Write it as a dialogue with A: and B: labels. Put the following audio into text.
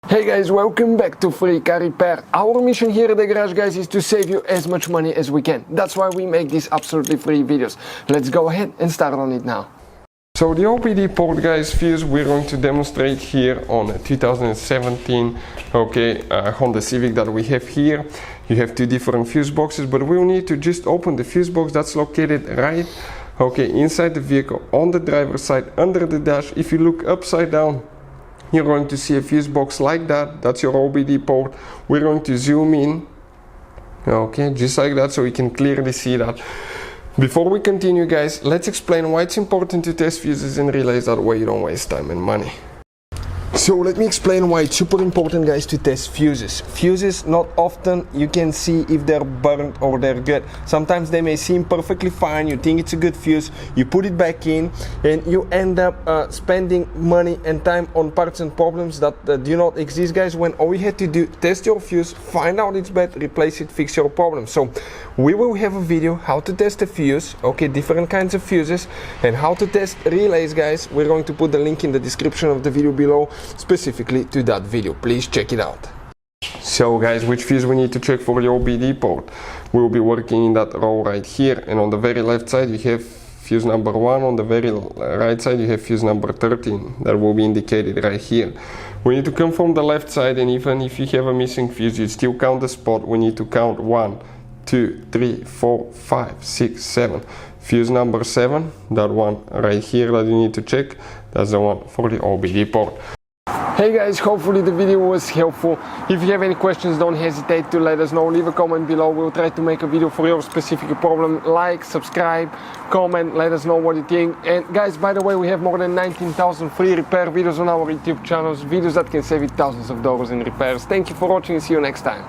A: Hey guys, welcome back to Free Car Repair. Our mission here at the garage, guys, is to save you as much money as we can. That's why we make these absolutely free videos. Let's go ahead and start on it now. So the OBD port, guys, fuse we're going to demonstrate here on a 2017 Honda Civic that we have here. You have two different fuse boxes, but we'll need to just open the fuse box that's located right inside the vehicle on the driver's side under the dash. If you look upside down, you're going to see a fuse box like that. That's your OBD port. We're going to zoom in, just like that, so we can clearly see that. Before we continue, guys, let's explain why it's important to test fuses and relays. That way you don't waste time and money. So let me explain why it's super important, guys, to test fuses. Fuses, not often you can see if they're burnt or they're good. Sometimes they may seem perfectly fine, you think it's a good fuse, you put it back in and you end up spending money and time on parts and problems that do not exist, guys, when all you had to do, test your fuse, find out it's bad, replace it, fix your problem. So we will have a video how to test a fuse, different kinds of fuses, and how to test relays, guys. We're going to put the link in the description of the video below, specifically to that video. Please check it out. So guys, which fuse we need to check for the OBD port? We'll be working in that row right here, and on the very left side you have fuse number 1, on the very right side you have fuse number 13 that will be indicated right here. We need to come from the left side, and even if you have a missing fuse, you still count the spot. We need to count 1, 2, 3, 4, 5, 6, 7. Fuse number 7, that one right here that you need to check, that's the one for the OBD port. Hey guys, hopefully the video was helpful. If you have any questions, don't hesitate to let us know. Leave a comment below. We'll try to make a video for your specific problem. Like, subscribe, comment, let us know what you think. And guys, by the way, we have more than 19,000 free repair videos on our YouTube channels, videos that can save you thousands of dollars in repairs. Thank you for watching and see you next time.